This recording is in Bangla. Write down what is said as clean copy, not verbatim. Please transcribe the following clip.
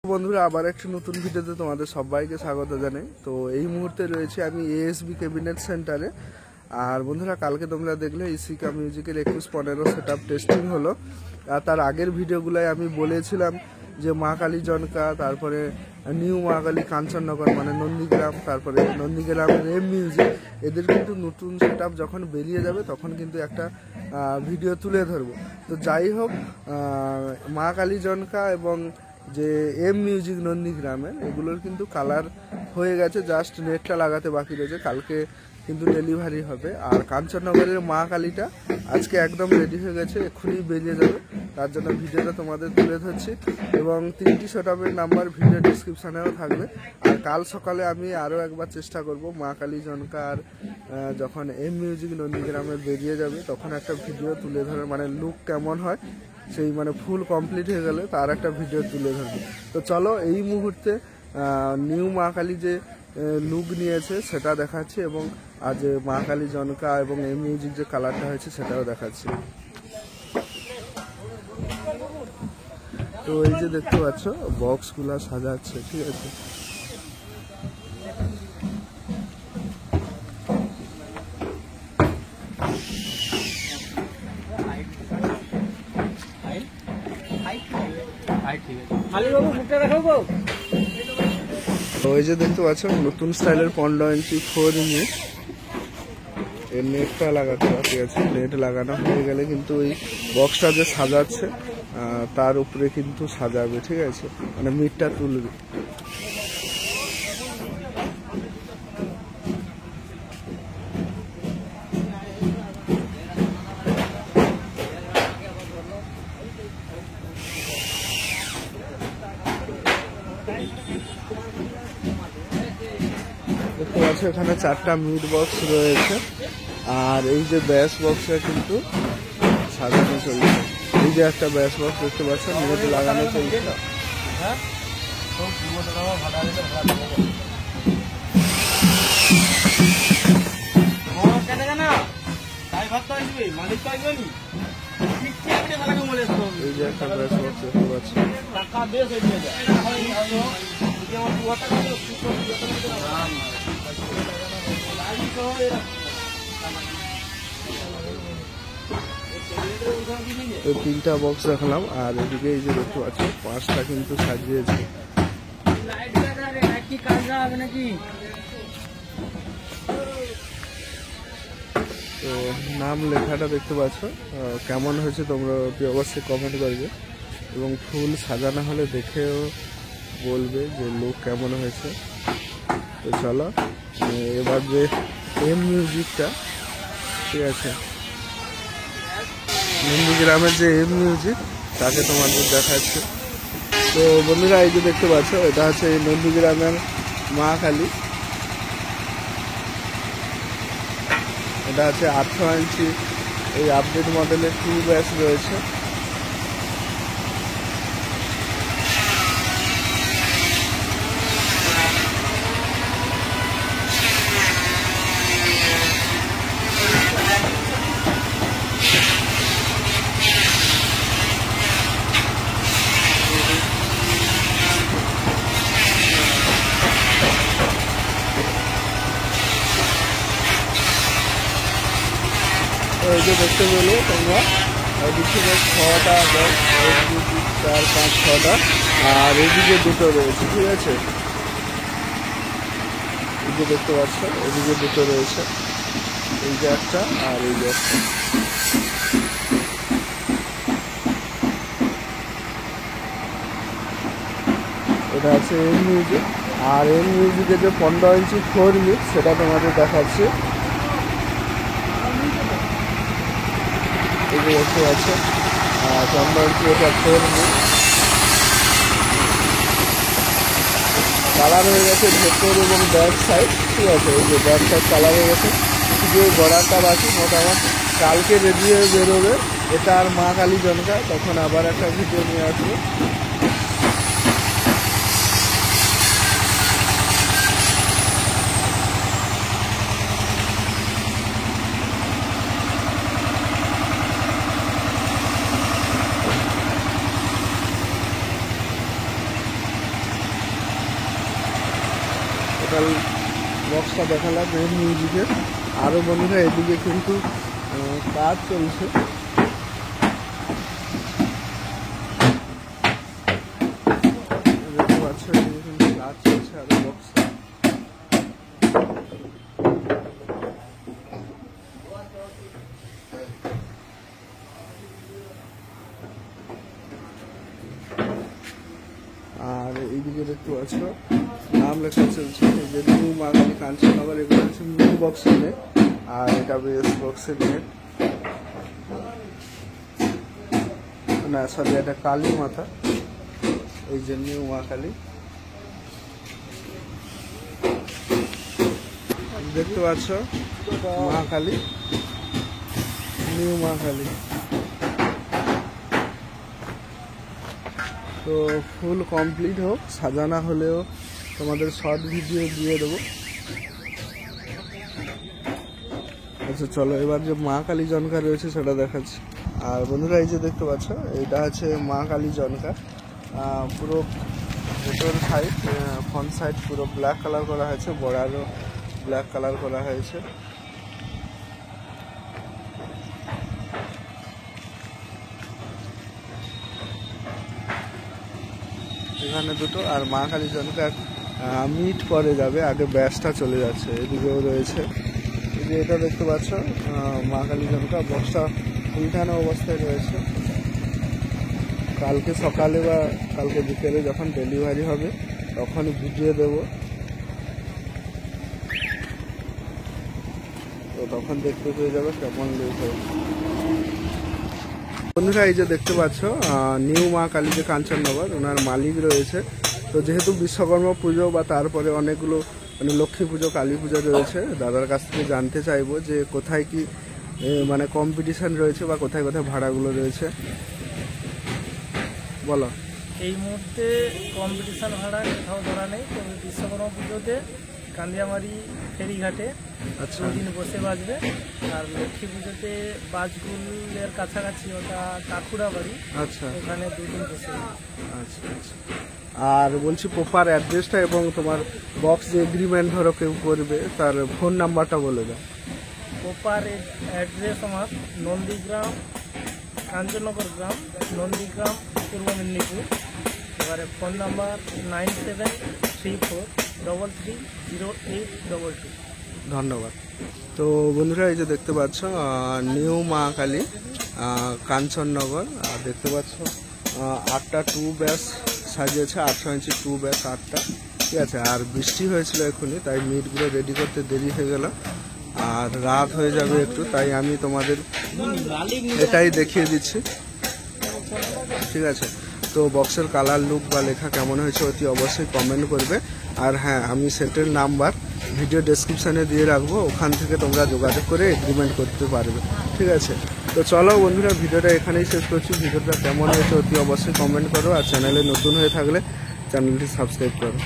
বন্ধুরা আবার একটা নতুন ভিডিওতে তোমাদের সবাইকে স্বাগত জানাই। তো এই মুহূর্তে রয়েছে আমি এএসবি ক্যাবিনেট সেন্টারে। আর বন্ধুরা কালকে তোমরা দেখলে ইসিকা মিউজিকের 21-15 সেটআপ টেস্টিং হলো। আর তার আগের ভিডিওগুলোয় আমি বলেছিলাম যে মা কালী জনকা, তারপরে নিউ মা কালী কাঞ্চননগর মানে নন্দীগ্রাম, তারপরে নন্দীগ্রামের এম মিউজিক, এদের কিন্তু নতুন সেটআপ যখন বেরিয়ে যাবে তখন কিন্তু একটা ভিডিও তুলে ধরবো। তো যাই হোক, মা কালী জনকা এবং যে এম মিউজিক নন্দীগ্রামের এগুলোর কিন্তু কালার হয়ে গেছে, জাস্ট নেটটা লাগাতে বাকি রয়েছে, কালকে কিন্তু ডেলিভারি হবে। আর কাঞ্চননগরের মা কালীটা আজকে একদম রেডি হয়ে গেছে, এক্ষুনি বেরিয়ে যাবে, তার জন্য ভিডিওটা তোমাদের তুলে ধরছি। এবং 3টি সেটআপের নাম্বার ভিডিও ডিসক্রিপশানেও থাকবে। আর কাল সকালে আমি আরও একবার চেষ্টা করব মা কালী জনকা আর যখন এম মিউজিক নন্দীগ্রামের বেরিয়ে যাবে তখন একটা ভিডিও তুলে ধরে, মানে লুক কেমন হয় সেই মানে ফুল কমপ্লিট হয়ে গেলে তার একটা ভিডিও তুলে ধরবে। তো চলো এই মুহূর্তে নিউ মা কালী যে লুক নিয়েছে সেটা দেখাচ্ছি, এবং আজ মা কালী জনকা এবং এম মিউজিক যে কালারটা হয়েছে সেটাও দেখাচ্ছি। তো এই যে দেখতে পাচ্ছ বক্সগুলো সাজাচ্ছে, ঠিক আছে। ওই যে দেখতে পাচ্ছ নতুন স্টাইলের 15 ইঞ্চি 4 ইঞ্চ এর নেটটা লাগাতে বাকি আছে। নেট লাগানো হয়ে গেলে কিন্তু ওই বক্সটা যে সাজাচ্ছে তার উপরে কিন্তু সাজাবে, ঠিক আছে, মানে মিটটা তুলবে। দেখতে পাচ্ছ এখানে 4টা মিড বক্স রয়েছে, আর এই যে ব্যাস বক্সে কিন্তু সাজানো চলছে। এই যে একটা ব্যাস বক্স দেখতে পাচ্ছ, নেট লাগানো চলছে। এই যে একটা ব্যাস বক্স দেখতে পাচ্ছ। তো 3টা বক্স রাখলাম, আর এদিকে এই যে দেখতে পাচ্ছ 5টা কিন্তু সাজিয়েছে। তো নাম লেখাটা দেখতে পাচ্ছ, কেমন হয়েছে তোমরা অবশ্যই কমেন্ট করবে, এবং ফুল সাজানো হলে দেখেও বলবে যে লুক কেমন হয়েছে। তো চলো এবার যে এম মিউজিকটা, ঠিক আছে, নন্দীগ্রামের যে এম মিউজিক তাকে তোমাদের দেখাচ্ছে। তো বন্ধুরা এই যে দেখতে পাচ্ছ এটা হচ্ছে নন্দীগ্রামের মা কালী, এটা হচ্ছে 18 ইঞ্চি এই আপডেট মডেলের 2 ব্যাস রয়েছে। এই যে দেখতে পেলে তোমরা এদিকে 6টা বক্স, 1 2 3 4 5 6টা, আর এদিকে দুটো রয়েছে, ঠিক আছে। এই যে দেখতে পাচ্ছ এদিকে দুটো রয়েছে, এই যে একটা আর এই যে একটা। এটা আছে এম মিউজিক, আর এম মিউজিকের যে 15 ইঞ্চি 4 মিক্স সেটা তোমাদের দেখাচ্ছি। এই যে দেখতে পাচ্ছ 15 ইঞ্চি এটা 4 মিক্স, কালার হয়ে গেছে ভেতর এবং ব্যাক সাইড, ঠিক আছে। এই যে ব্যাক সাইড কালার হয়ে গেছে, যে গড়াটা বাকি মোটামুটি কালকে রেডি হয়ে বেরোবে। এটা আর মা কালী জনকা, তখন আবার একটা ভিডিও নিয়ে আসবে। টোটাল বক্সটা দেখালাম এর মিউজিকের। আরও বন্ধুরা এদিকে কিন্তু কাজ চলছে। দেখতে পাচ্ছ এদিকে কিন্তু কাজ চলছে আরও বক্সটা। আর এইদিকে দেখতে পাচ্ছ নাম লেখা চলছে, এই যে নিউ মা কালী কাঞ্চননগর। এগুলো হচ্ছে নিউ বক্সের নেট, আর এটা বেস বক্সের নেট। না সরি, এটা কালী মাথা, এই যে নিউ মা কালী দেখতে পাচ্ছ, মা কালী, নিউ মা কালী। তো ফুল কমপ্লিট হোক, সাজানা হলেও তোমাদের শর্ট ভিডিও দিয়ে দেবো। আচ্ছা চলো এবার যে মা কালী জনকা রয়েছে সেটা দেখাচ্ছি। আর বন্ধুরা এই যে দেখতে পাচ্ছ এটা হচ্ছে মা কালী জনকা। পুরো ভেতর সাইড, ফ্রন্ট সাইড পুরো ব্ল্যাক কালার করা হয়েছে, বর্ডারও ব্ল্যাক কালার করা হয়েছে। এখানে দুটো, আর মা কালী জনকা মিট পরে যাবে, আগে ব্যাসটা চলে যাচ্ছে। এদিকেও রয়েছে, এই যে এটা দেখতে পাচ্ছ মা কালী জনকা বক্সটা উল্টানো অবস্থায় রয়েছে। কালকে সকালে বা কালকে বিকেলে যখন ডেলিভারি হবে তখনই ভিডিও দেব, তো তখন দেখতে পেয়ে যাবে কেমন লুক হবে। বন্ধুরা এই যে দেখতে পাচ্ছ নিউ মা কালী যে কাঞ্চননগর, ওনার মালিক রয়েছে। তো যেহেতু বিশ্বকর্মা পুজো বা তারপরে অনেকগুলো মানে লক্ষ্মী পুজো, কালী পুজো রয়েছে, দাদার কাছ থেকে জানতে চাইবো যে কোথায় কি মানে কম্পিটিশন রয়েছে বা কোথায় কোথায় ভাড়াগুলো রয়েছে, বলো। এই মুহূর্তে কম্পিটিশন ভাড়া কোথাও ধরা নেই, তবে বিশ্বকর্মা পুজোতে কান্দিয়ামারি ফেরিঘাটে আচ্ছা, দুদিন বসে বাজবে। আর লক্ষ্মী পুজোতে বাজগুলের কাছাকাছি, ওটা কাকুড়া বাড়ি, আচ্ছা ওখানে দুদিন বসে। আচ্ছা আচ্ছা। আর বলছি প্রপার অ্যাড্রেসটা এবং তোমার বক্স যে এগ্রিমেন্ট ধরো কেউ করবে তার ফোন নাম্বারটা বলে দাও। প্রপার অ্যাড্রেস আমার নন্দীগ্রাম, কাঞ্চননগর গ্রাম, নন্দীগ্রাম, পূর্ব মেদিনীপুর। এবারে ফোন নাম্বার 9734330822। ধন্যবাদ। তো বন্ধুরা এই যে দেখতে পাচ্ছ নিউ মা কালী কাঞ্চননগর, আর দেখতে পাচ্ছ 8টা 2 ব্যাস সাজিয়েছে, 800 ইঞ্চি 2 ব্যাস 8টা, ঠিক আছে। আর বৃষ্টি হয়েছিল এখনই, তাই মিটগুলো রেডি করতে দেরি হয়ে গেল, আর রাত হয়ে যাবে একটু, তাই আমি তোমাদের এটাই দেখিয়ে দিচ্ছি, ঠিক আছে। তো বক্সের কালার, লুক বা লেখা কেমন হয়েছে অতি অবশ্যই কমেন্ট করবে। আর হ্যাঁ, আমি সেটের নাম্বার ভিডিও ডেসক্রিপশানে দিয়ে রাখবো, ওখান থেকে তোমরা যোগাযোগ করে এগ্রিমেন্ট করতে পারবে, ঠিক আছে। তো চলো বন্ধুরা ভিডিওটা এখানেই শেষ করছি। ভিডিওটা কেমন হয়েছে অতি অবশ্যই কমেন্ট করো, আর চ্যানেলে নতুন হয়ে থাকলে চ্যানেলটি সাবস্ক্রাইব করো।